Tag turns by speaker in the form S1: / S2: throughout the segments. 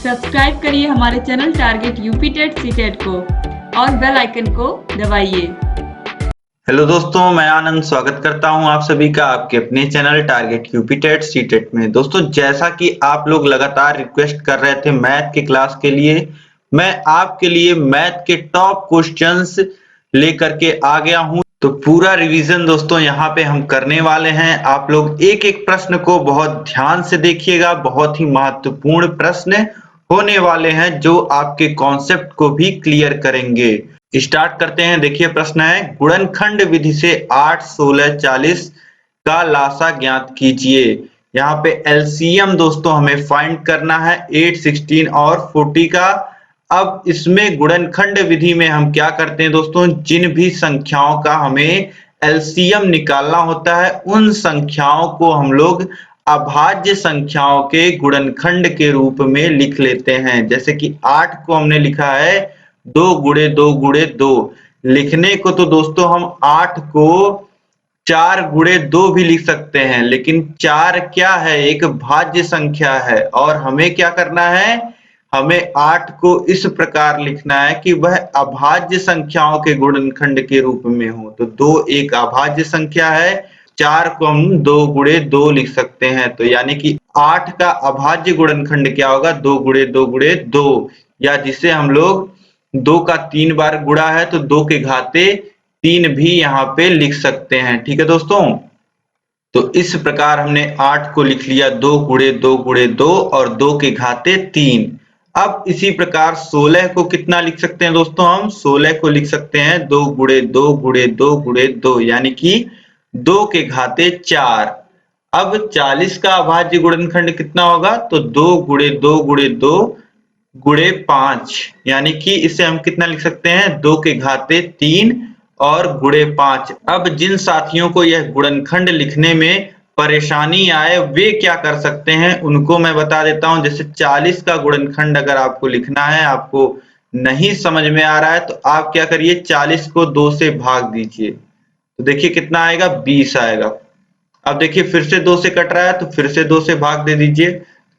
S1: Subscribe करिए हमारे channel target UP TET CTET को और बेल आइकन को दबाइए।
S2: हेलो दोस्तों, मैं आनंद स्वागत करता हूं आप सभी का आपके अपने channel target UP TET CTET में। दोस्तों, जैसा कि आप लोग लगातार रिक्वेस्ट कर रहे थे मैथ के क्लास के लिए, मैं आपके लिए मैथ के टॉप क्वेश्चंस लेकर के आ गया हूं। तो पूरा रिवीजन दोस्तों यहाँ पे हम करने वाले हैं। आप लोग एक एक प्रश्न को बहुत ध्यान से देखिएगा, बहुत ही महत्वपूर्ण प्रश्न होने वाले हैं जो आपके कॉन्सेप्ट को भी क्लियर करेंगे। स्टार्ट करते हैं। देखिए प्रश्न है, गुणनखंड विधि से 8, 16, 40 का लासा ज्ञात कीजिए। यहाँ पे एलसीएम दोस्तों हमें फाइंड करना है 8, 16 और 40 का। अब इसमें गुणनखंड विधि में हम क्या करते हैं दोस्तों, जिन भी संख्याओं का हमें एलसीएम निकालना होता है उन संख्याओं को हम लोग अभाज्य संख्याओं के गुणनखंड के रूप में लिख लेते हैं। जैसे कि 8 को हमने लिखा है 2 गुणे 2 गुणे 2। लिखने को तो दोस्तों हम 8 को 4 गुणे 2 भी लिख सकते हैं, लेकिन 4 क्या है, एक भाज्य संख्या है और हमें क्या करना है, हमें 8 को इस प्रकार लिखना है कि वह अभाज्य संख्याओं के गुणनखंड के रूप में हो। तो 2 एक अभाज्य संख्या है, 4 को हम 2 गुणे 2 लिख सकते हैं। तो यानी कि 8 का अभाज्य गुणनखंड क्या होगा, 2 गुणे 2 गुणे 2, या जिसे हम लोग 2 का 3 बार गुणा है तो 2 के घाते 3 भी यहाँ पे लिख सकते हैं। ठीक है दोस्तों, तो इस प्रकार हमने 8 को लिख लिया 2 गुणे 2 गुणे 2 और 2 के घाते 3। अब इसी प्रकार 16 को कितना लिख सकते हैं दोस्तों, हम 16 को लिख सकते हैं 2 गुणे 2 गुणे 2 गुणे 2, यानी कि 2 के घाते 4। अब 40 का अभाज्य गुणनखंड कितना होगा, तो 2 गुणे 2 गुणे 2 गुणे 5, यानी कि इसे हम कितना लिख सकते हैं, 2 के घाते 3 और गुणे 5। अब जिन साथियों को यह गुणनखंड लिखने में परेशानी आए वे क्या कर सकते हैं उनको मैं बता देता हूं। जैसे 40 का गुणनखंड अगर आपको लिखना है, आपको नहीं समझ में आ रहा है, तो आप क्या करिए, 40 को 2 से भाग दीजिए तो देखिए कितना आएगा, 20 आएगा। अब देखिए फिर से 2 से कट रहा है तो फिर से 2 से भाग दे दीजिए,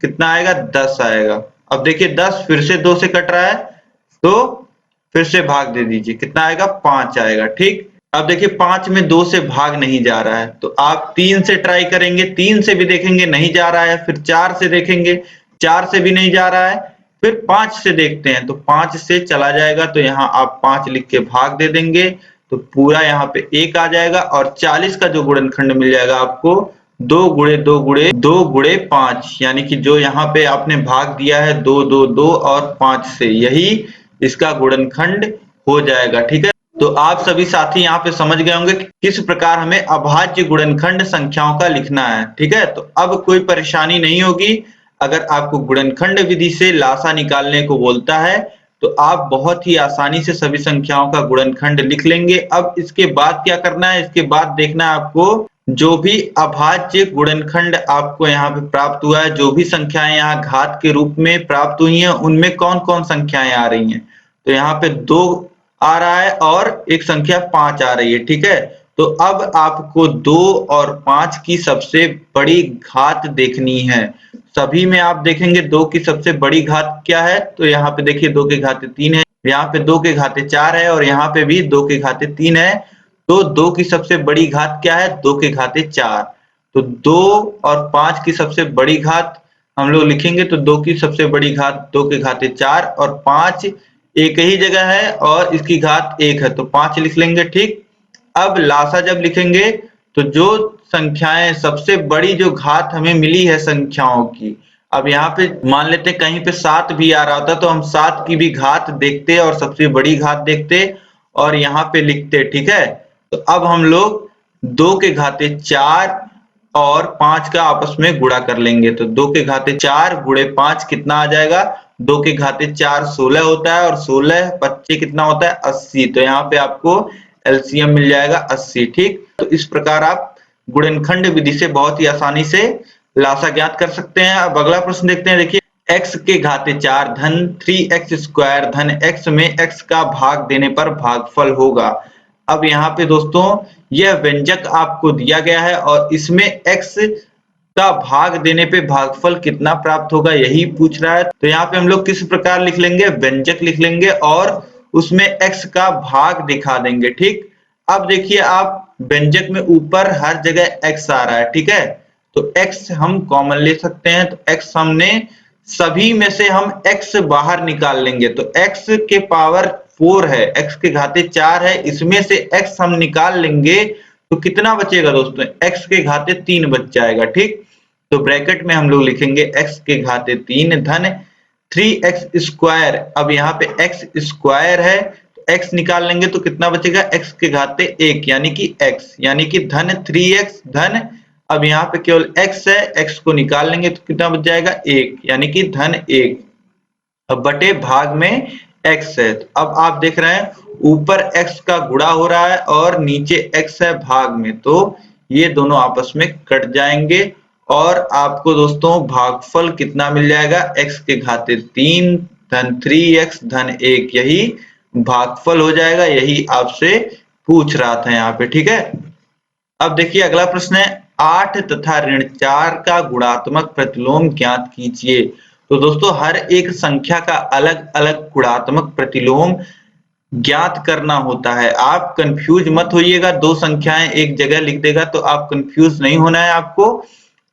S2: कितना आएगा, 10 आएगा। अब देखिए 10 फिर से 2 से कट रहा है तो फिर से भाग दे दीजिए, कितना आएगा, 5 आएगा। ठीक, अब देखिए 5 में 2 से भाग नहीं जा रहा है तो आप 3 से ट्राई करेंगे, 3 से भी देखेंगे नहीं जा रहा है, फिर 4 से देखेंगे, 4 से भी नहीं जा रहा है, फिर 5 से देखते हैं तो 5 से चला जाएगा तो यहाँ आप 5 लिख के भाग दे देंगे तो पूरा यहाँ पे 1 आ जाएगा और 40 का जो गुणनखंड मिल जाएगा आपको 2 गुणे 2 गुणे 2 गुणे 5, यानी कि जो यहाँ पे आपने भाग दिया है 2 2 2 और 5 से, यही इसका गुणनखंड हो जाएगा। ठीक है, तो आप सभी साथी यहाँ पे समझ गए होंगे कि किस प्रकार हमें अभाज्य गुणनखंड संख्याओं का लिखना है। ठीक है, तो अब कोई परेशानी नहीं होगी। अगर आपको गुणनखंड विधि से लासा निकालने को बोलता है तो आप बहुत ही आसानी से सभी संख्याओं का गुणनखंड लिख लेंगे। अब इसके बाद क्या करना है, इसके बाद देखना है आपको जो भी अभाज्य गुणनखंड आपको यहाँ पे प्राप्त हुआ है, जो भी संख्याएं यहाँ घात के रूप में प्राप्त हुई हैं, उनमें कौन कौन संख्याएं आ रही हैं। तो यहाँ पे 2 आ रहा है और एक संख्या 5 आ रही है। ठीक है, तो अब आपको 2 और 5 की सबसे बड़ी घात देखनी है। सभी में आप देखेंगे 2 की सबसे बड़ी घात क्या है, तो यहाँ पे देखिए 2 के घाते 3 है, यहाँ पे 2 के घाते 4 है और यहाँ पे भी 2 के घाते 3 है। तो 2 की सबसे बड़ी घात क्या है, 2 के घाते 4। तो 2 और 5 की सबसे बड़ी घात हम लोग लिखेंगे तो 2 की सबसे बड़ी घात 2 के घाते 4 और 5 एक ही जगह है और इसकी घात 1 है तो 5 लिख लेंगे। ठीक, अब लासा जब लिखेंगे तो जो संख्याएं सबसे बड़ी जो घात हमें मिली है संख्याओं की, अब यहाँ पे मान लेते कहीं पे 7 भी आ रहा होता तो हम 7 की भी घात देखते और सबसे बड़ी घात देखते और यहाँ पे लिखते। ठीक है, तो अब हम लोग 2 के घाते 4 और 5 का आपस में गुणा कर लेंगे तो 2 के घाते 4 गुणे 5 कितना आ जाएगा, 2 के घाते 4 16 होता है और 16 25 कितना होता है, 80। तो यहाँ पे आपको एलसीएम मिल जाएगा 80। ठीक, तो इस प्रकार आप गुणनखंड विधि से बहुत ही आसानी से लासा ज्ञात कर सकते हैं। अब अगला प्रश्न देखते हैं। देखिए x के घाते 4 धन 3x स्क्वायर धन x में x का भाग देने पर भागफल होगा। अब यहाँ पे दोस्तों यह व्यंजक आपको दिया गया है और इसमें x का भाग देने पे भागफल कितना प्राप्त होगा, यही पूछ रहा है। तो यहाँ पे हम लोग किस प्रकार लिख लेंगे, व्यंजक लिख लेंगे और उसमें x का भाग दिखा देंगे। ठीक, अब देखिए आप व्यंजक में ऊपर हर जगह x आ रहा है, ठीक है, तो x हम कॉमन ले सकते हैं। तो x हमने सभी में से हम x बाहर निकाल लेंगे, तो x के पावर 4 है, x के घाते 4 है, इसमें से x हम निकाल लेंगे तो कितना बचेगा दोस्तों, x के घाते 3 बच जाएगा। ठीक, तो ब्रैकेट में हम लोग लिखेंगे x के घाते 3 धन 3x स्क्वायर। अब यहाँ पे x स्क्वायर है तो x निकाल लेंगे तो कितना बचेगा, x के घाते 1 यानी कि x, यानी कि धन 3x धन, अब यहाँ पे केवल x है, x को निकाल लेंगे तो कितना बच जाएगा 1 यानी कि धन 1। अब बटे भाग में x है, तो अब आप देख रहे हैं ऊपर x का गुणा हो रहा है और नीचे x है भाग में, तो ये दोनों आपस में कट जाएंगे और आपको दोस्तों भागफल कितना मिल जाएगा, x के घाते 3 धन 3x धन 1, यही भागफल हो जाएगा। यही आपसे पूछ रहा था यहाँ पे। ठीक है, अब देखिए अगला प्रश्न है 8 तथा ऋण 4 का गुणात्मक प्रतिलोम ज्ञात कीजिए। तो दोस्तों हर एक संख्या का अलग अलग गुणात्मक प्रतिलोम ज्ञात करना होता है। आप कंफ्यूज मत होइएगा, दो संख्याएं एक जगह लिख देगा तो आप कंफ्यूज नहीं होना है आपको।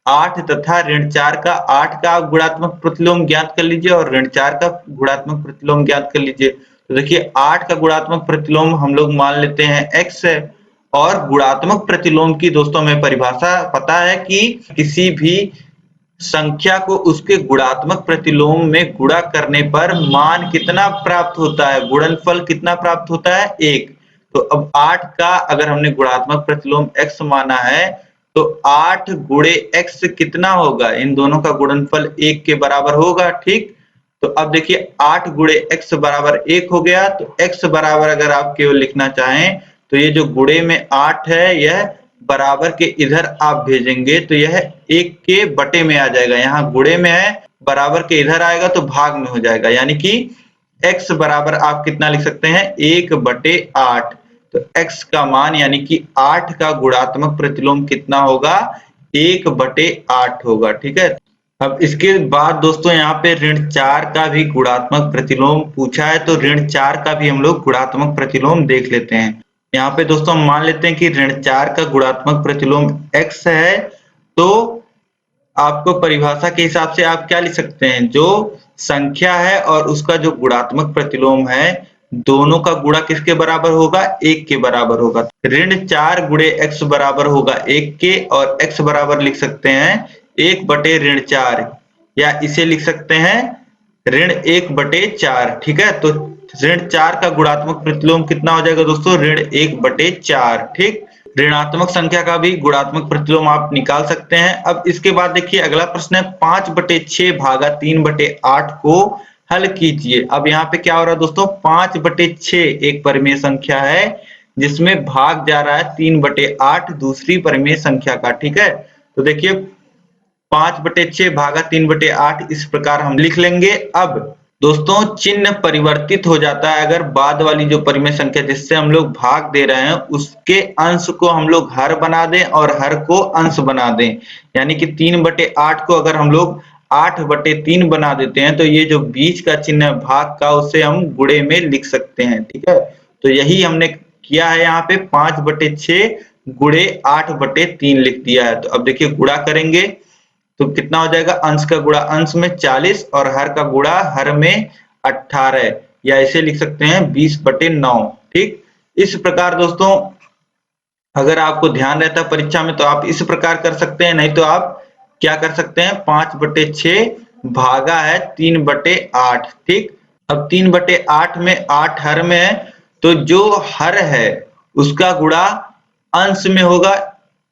S2: 8 तथा ऋण 4 का, 8 का आप गुणात्मक प्रतिलोम ज्ञात कर लीजिए और ऋण 4 का गुणात्मक प्रतिलोम ज्ञात कर लीजिए। तो देखिए 8 का गुणात्मक प्रतिलोम हम लोग मान लेते हैं x है, और गुणात्मक प्रतिलोम की दोस्तों हमें परिभाषा पता है कि किसी भी संख्या को उसके गुणात्मक प्रतिलोम में गुणा करने पर मान कितना प्राप्त होता है, गुणनफल कितना प्राप्त होता है, 1। तो अब 8 का अगर हमने गुणात्मक प्रतिलोम x माना है तो 8 गुणे x कितना होगा, इन दोनों का गुणनफल 1 के बराबर होगा। ठीक, तो अब देखिए 8 गुणे x बराबर 1 हो गया, तो x बराबर अगर आप केवल लिखना चाहें तो ये जो गुणे में 8 है यह बराबर के इधर आप भेजेंगे तो यह 1 के बटे में आ जाएगा, यहाँ गुणे में है, बराबर के इधर आएगा तो भाग में हो जाएगा, यानी कि x बराबर आप कितना लिख सकते हैं, 1/8। तो x का मान यानी कि 8 का गुणात्मक प्रतिलोम कितना होगा, 1/8 होगा। ठीक है, अब इसके बाद दोस्तों यहाँ पे ऋण 4 का भी गुणात्मक प्रतिलोम पूछा है, तो ऋण 4 का भी हम लोग गुणात्मक प्रतिलोम देख लेते हैं। यहाँ पे दोस्तों हम मान लेते हैं कि ऋण 4 का गुणात्मक प्रतिलोम x है, तो आपको परिभाषा के हिसाब से आप क्या लिख सकते हैं, जो संख्या है और उसका जो गुणात्मक प्रतिलोम है दोनों का गुणा किसके बराबर होगा, 1 के बराबर होगा। ऋण 4 गुणे x बराबर होगा 1 के, और x बराबर लिख सकते हैं 1/ऋण 4, या इसे लिख सकते हैं ऋण 1/4। ठीक है, तो ऋण 4 का गुणात्मक प्रतिलोम कितना हो जाएगा दोस्तों, ऋण 1/4। ठीक, ऋणात्मक संख्या का भी गुणात्मक प्रतिलोम आप निकाल सकते हैं। अब इसके बाद देखिए अगला प्रश्न है 5/6 भागा 3/8 को हल कीजिए। अब यहाँ पे क्या हो रहा है दोस्तों, 5/6 एक परिमेय संख्या है जिसमें भाग जा रहा है 3/8 दूसरी परिमेय संख्या का। ठीक है, तो देखिए 5/6 भागा 3/8 इस प्रकार हम लिख लेंगे। अब दोस्तों चिन्ह परिवर्तित हो जाता है अगर बाद वाली जो परिमेय संख्या जिससे हम लोग भाग दे रहे हैं उसके अंश को हम लोग हर बना दें और हर को अंश बना दें, यानी कि 3/8 को अगर हम लोग 8/3 बना देते हैं तो ये जो बीच का चिन्ह है भाग का उसे हम गुणे में लिख सकते हैं। ठीक है, तो यही हमने किया है, यहाँ पे 5/6 गुणे 8/3 लिख दिया है। तो अब देखिए गुणा करेंगे तो कितना हो जाएगा, अंश का गुणा अंश में 40 और हर का गुणा हर में 18, या इसे लिख सकते हैं 20/9। ठीक, इस प्रकार दोस्तों अगर आपको ध्यान रहता परीक्षा में तो आप इस प्रकार कर सकते हैं, नहीं तो आप क्या कर सकते हैं, 5/6 भागा है 3/8। ठीक, अब 3/8 में 8 हर में है तो जो हर है उसका गुणा अंश में होगा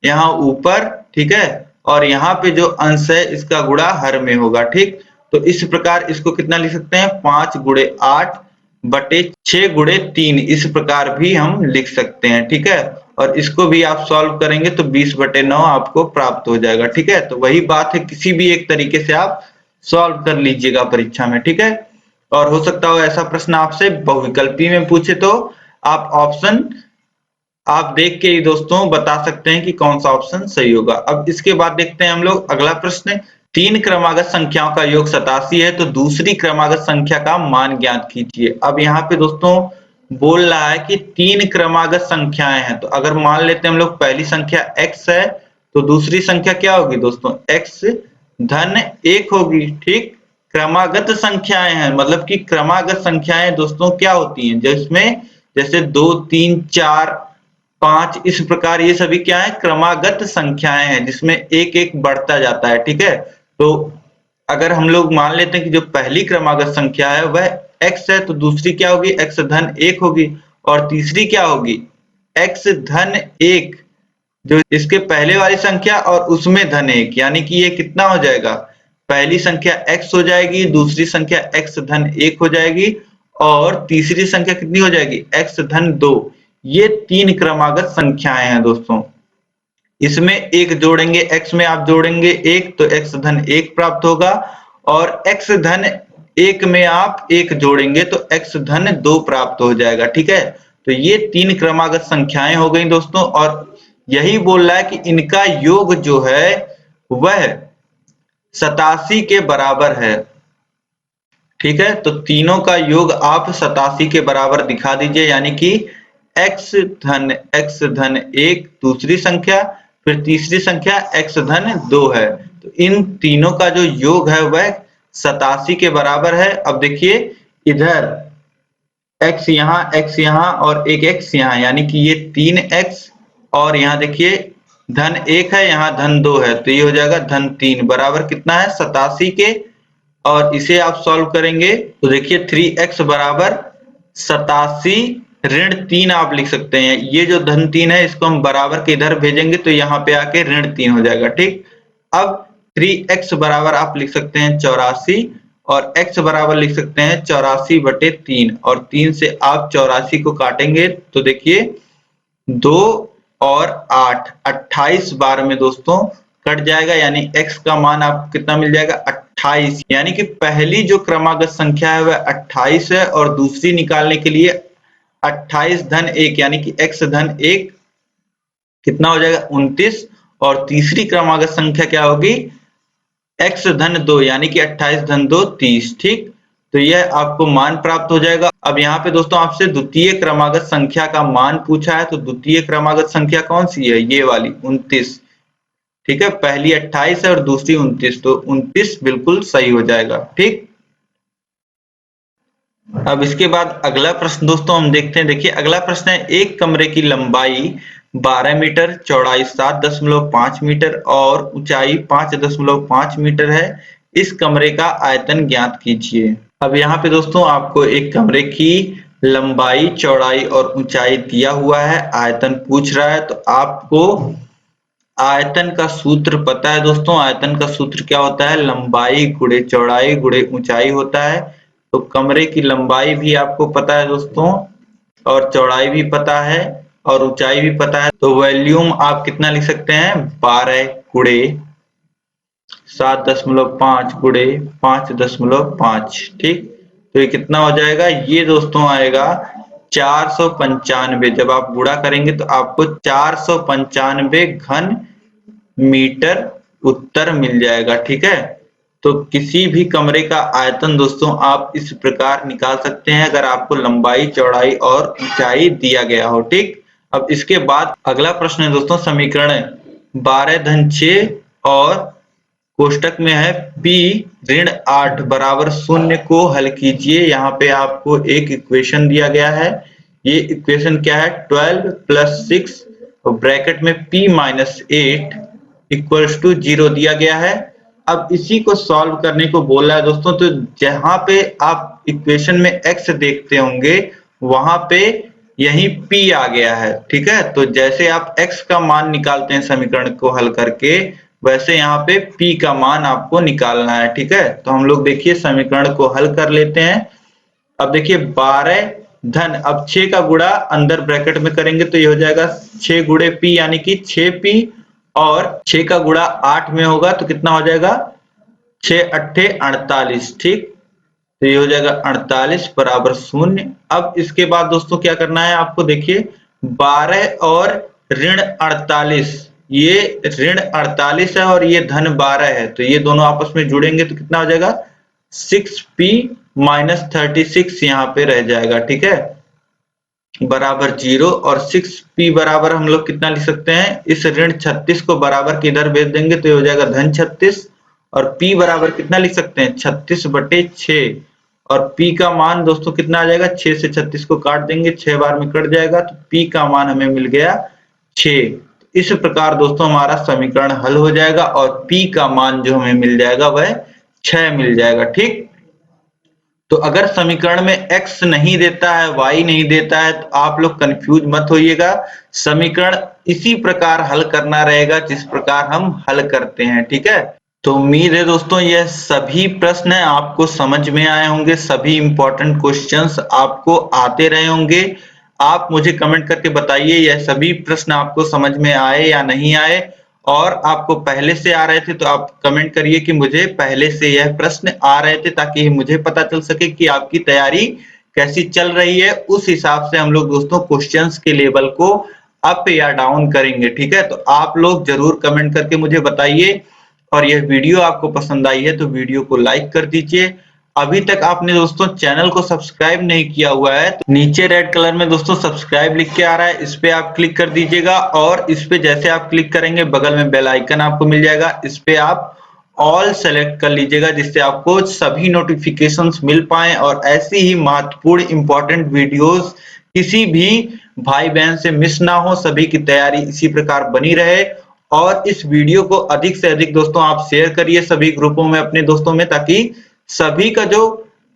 S2: यहाँ ऊपर। ठीक है, और यहाँ पे जो अंश है इसका गुणा हर में होगा। ठीक, तो इस प्रकार इसको कितना लिख सकते हैं, 5 गुणे 8/6 गुणे 3, इस प्रकार भी हम लिख सकते हैं। ठीक है, और इसको भी आप सॉल्व करेंगे तो 20/9 आपको प्राप्त हो जाएगा। ठीक है, तो वही बात है, किसी भी एक तरीके से आप सॉल्व कर लीजिएगा परीक्षा में। ठीक है, और हो सकता हो ऐसा प्रश्न आपसे बहुविकल्पी में पूछे तो आप ऑप्शन आप देख के ही दोस्तों बता सकते हैं कि कौन सा ऑप्शन सही होगा। अब इसके बाद देखते हैं हम लोग अगला प्रश्न। 3 क्रमागत संख्याओं का योग 87 है तो दूसरी क्रमागत संख्या का मान ज्ञात कीजिए। अब यहाँ पे दोस्तों बोल रहा है कि 3 क्रमागत संख्याएं हैं, तो अगर मान लेते हैं हम लोग पहली संख्या x है तो दूसरी संख्या क्या होगी दोस्तों, x धन 1 होगी। ठीक, क्रमागत संख्याएं हैं, मतलब कि क्रमागत संख्याएं दोस्तों क्या होती हैं, जिसमें जैसे 2 3 4 5 इस प्रकार ये सभी क्या है, क्रमागत संख्याएं हैं जिसमें एक एक बढ़ता जाता है। ठीक है, तो अगर हम लोग मान लेते हैं कि जो पहली क्रमागत संख्या है वह x है तो दूसरी क्या होगी, x धन 1 होगी, और तीसरी क्या होगी, x धन 1, जो इसके पहले वाली संख्या और उसमें धन 1, यानी कि ये कितना हो जाएगा, पहली संख्या x हो जाएगी, दूसरी संख्या x धन 1 हो जाएगी, और तीसरी संख्या कितनी हो जाएगी, x धन 2। ये 3 क्रमागत संख्याएं हैं दोस्तों। इसमें एक जोड़ेंगे, x में आप जोड़ेंगे 1 तो x धन 1 प्राप्त होगा, और x धन 1 में आप 1 जोड़ेंगे तो x धन 2 प्राप्त हो जाएगा। ठीक है, तो ये 3 क्रमागत संख्याएं हो गई दोस्तों, और यही बोल रहा है कि इनका योग जो है वह 87 के बराबर है। ठीक है, तो तीनों का योग आप 87 के बराबर दिखा दीजिए, यानी कि x धन 1 दूसरी संख्या, फिर तीसरी संख्या x धन 2 है, तो इन तीनों का जो योग है वह 87 के बराबर है। अब देखिए इधर x यहाँ और एक x यहाँ, यानी कि ये 3x, और यहाँ देखिए धन 1 है, यहाँ धन 2 है, तो ये हो जाएगा धन 3 बराबर कितना है, 87 के। और इसे आप सॉल्व करेंगे तो देखिए 3x बराबर 87 ऋण 3 आप लिख सकते हैं। ये जो धन 3 है इसको हम बराबर के इधर भेजेंगे तो यहाँ पे आके ऋण 3 हो जाएगा। ठीक, अब 3x बराबर आप लिख सकते हैं 84, और x बराबर लिख सकते हैं 84/3, और 3 से आप 84 को काटेंगे तो देखिए 2 और 8 28 बार में दोस्तों कट जाएगा, यानी x का मान आपको कितना मिल जाएगा, 28। यानी कि पहली जो क्रमागत संख्या है वह 28 है, और दूसरी निकालने के लिए 28 धन 1, यानी कि x धन 1 कितना हो जाएगा, 29, और तीसरी क्रमागत संख्या क्या होगी, x धन 2, यानी कि 28 धन 2 30। ठीक, तो यह आपको मान प्राप्त हो जाएगा। अब यहाँ पे दोस्तों आपसे द्वितीय क्रमागत संख्या का मान पूछा है, तो द्वितीय क्रमागत संख्या कौन सी है, ये वाली 29। ठीक है, पहली 28 है और दूसरी 29, तो 29 बिल्कुल सही हो जाएगा। ठीक, अब इसके बाद अगला प्रश्न दोस्तों हम देखते हैं। देखिए अगला प्रश्न है, एक कमरे की लंबाई 12 मीटर, चौड़ाई 7.5 मीटर और ऊंचाई 5.5 मीटर है। इस कमरे का आयतन ज्ञात कीजिए। अब यहाँ पे दोस्तों आपको एक कमरे की लंबाई, चौड़ाई और ऊंचाई दिया हुआ है, आयतन पूछ रहा है, तो आपको आयतन का सूत्र पता है दोस्तों। आयतन का सूत्र क्या होता है, लंबाई गुणे चौड़ाई गुणे ऊंचाई होता है। तो कमरे की लंबाई भी आपको पता है दोस्तों, और चौड़ाई भी पता है और ऊंचाई भी पता है, तो वॉल्यूम आप कितना लिख सकते हैं, 12 गुणे 7.5 गुणे 5.5। ठीक, तो ये कितना हो जाएगा, ये दोस्तों आएगा 495। जब आप गुणा करेंगे तो आपको 495 घन मीटर उत्तर मिल जाएगा। ठीक है, तो किसी भी कमरे का आयतन दोस्तों आप इस प्रकार निकाल सकते हैं अगर आपको लंबाई, चौड़ाई और ऊंचाई दिया गया हो। ठीक, अब इसके बाद अगला प्रश्न है दोस्तों, समीकरण 12 धन 6 और कोष्टक में है p ऋण 8 बराबर 0 को हल कीजिए। यहाँ पे आपको एक इक्वेशन दिया गया है। ये इक्वेशन क्या है, 12 + 6 और ब्रैकेट में p - 8 = 0 दिया गया है। अब इसी को सॉल्व करने को बोल रहा है दोस्तों। तो जहां पे आप इक्वेशन में x देखते होंगे वहां पे यही p आ गया है। ठीक है, तो जैसे आप x का मान निकालते हैं समीकरण को हल करके, वैसे यहाँ पे p का मान आपको निकालना है। ठीक है, तो हम लोग देखिए समीकरण को हल कर लेते हैं। अब देखिए 12 धन, अब 6 का गुणा अंदर ब्रैकेट में करेंगे तो ये हो जाएगा 6 गुणे p, यानी कि 6p, और 6 का गुणा 8 में होगा तो कितना हो जाएगा, 6 8 48। ठीक, तो ये हो जाएगा 48 बराबर 0। अब इसके बाद दोस्तों क्या करना है आपको, देखिए 12 और ऋण 48, ये ऋण 48 है और ये धन 12 है, तो ये दोनों आपस में जुड़ेंगे तो कितना हो जाएगा 6p माइनस 36 यहाँ पे रह जाएगा, ठीक है, बराबर 0। और 6p बराबर हम लोग कितना लिख सकते हैं, इस ऋण 36 को बराबर के इधर भेज देंगे तो ये हो जाएगा धन 36, और p बराबर कितना लिख सकते हैं 36/6, और p का मान दोस्तों कितना आ जाएगा, 6 से 36 को काट देंगे, 6 बार में कट जाएगा, तो p का मान हमें मिल गया 6। इस प्रकार दोस्तों हमारा समीकरण हल हो जाएगा और p का मान जो हमें मिल जाएगा वह 6 मिल जाएगा, ठीक। तो अगर समीकरण में x नहीं देता है, y नहीं देता है, तो आप लोग कंफ्यूज मत होइएगा, समीकरण इसी प्रकार हल करना रहेगा जिस प्रकार हम हल करते हैं, ठीक है। तो उम्मीद है दोस्तों यह सभी प्रश्न आपको समझ में आए होंगे, सभी इंपॉर्टेंट क्वेश्चंस आपको आते रहे होंगे। आप मुझे कमेंट करके बताइए यह सभी प्रश्न आपको समझ में आए या नहीं आए, और आपको पहले से आ रहे थे तो आप कमेंट करिए कि मुझे पहले से यह प्रश्न आ रहे थे, ताकि मुझे पता चल सके कि आपकी तैयारी कैसी चल रही है। उस हिसाब से हम लोग दोस्तों क्वेश्चंस के लेवल को अप या डाउन करेंगे, ठीक है। तो आप लोग जरूर कमेंट करके मुझे बताइए, और यह वीडियो आपको पसंद आई है तो वीडियो को लाइक कर दीजिए। अभी तक आपने दोस्तों चैनल को सब्सक्राइब नहीं किया हुआ है तो नीचे रेड कलर में दोस्तों सब्सक्राइब लिख के आ रहा है, इस पे आप क्लिक कर दीजिएगा, और इस पे जैसे आप क्लिक करेंगे बगल में बेल आइकन आपको मिल जाएगा, इस पे आप ऑल सेलेक्ट कर लीजिएगा, जिससे आपको सभी नोटिफिकेशंस मिल पाए और ऐसी ही महत्वपूर्ण इंपॉर्टेंट वीडियोस किसी भी भाई बहन से मिस ना हो, सभी की तैयारी इसी प्रकार बनी रहे। और इस वीडियो को अधिक से अधिक दोस्तों आप शेयर करिए सभी ग्रुपों में अपने दोस्तों में, ताकि सभी का जो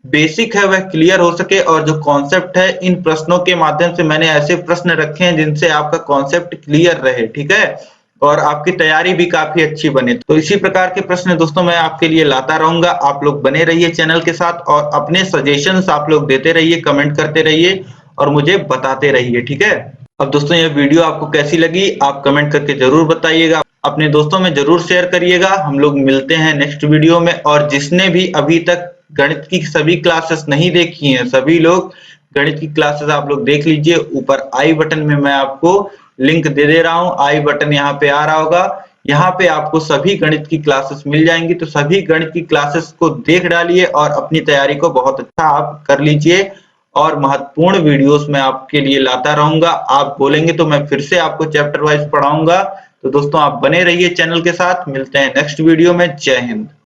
S2: बेसिक है वह क्लियर हो सके, और जो कॉन्सेप्ट है, इन प्रश्नों के माध्यम से मैंने ऐसे प्रश्न रखे हैं जिनसे आपका कॉन्सेप्ट क्लियर रहे, ठीक है, और आपकी तैयारी भी काफी अच्छी बने। तो इसी प्रकार के प्रश्न दोस्तों मैं आपके लिए लाता रहूंगा। आप लोग बने रहिए चैनल के साथ, और अपने सजेशंस आप लोग देते रहिए, कमेंट करते रहिए और मुझे बताते रहिए, ठीक है। अब दोस्तों यह वीडियो आपको कैसी लगी आप कमेंट करके जरूर बताइएगा, अपने दोस्तों में जरूर शेयर करिएगा। हम लोग मिलते हैं नेक्स्ट वीडियो में, और जिसने भी अभी तक गणित की सभी क्लासेस नहीं देखी हैं, सभी लोग गणित की क्लासेस आप लोग देख लीजिए। ऊपर आई बटन में मैं आपको लिंक दे रहा हूं, आई बटन यहाँ पे आ रहा होगा, यहाँ पे आपको सभी गणित की क्लासेस मिल जाएंगी। तो सभी गणित की क्लासेस को देख डालिए और अपनी तैयारी को बहुत अच्छा आप कर लीजिए, और महत्वपूर्ण वीडियोस मैं आपके लिए लाता रहूंगा। आप बोलेंगे तो मैं फिर से आपको चैप्टर वाइज पढ़ाऊंगा। तो दोस्तों आप बने रहिए चैनल के साथ, मिलते हैं नेक्स्ट वीडियो में। जय हिंद।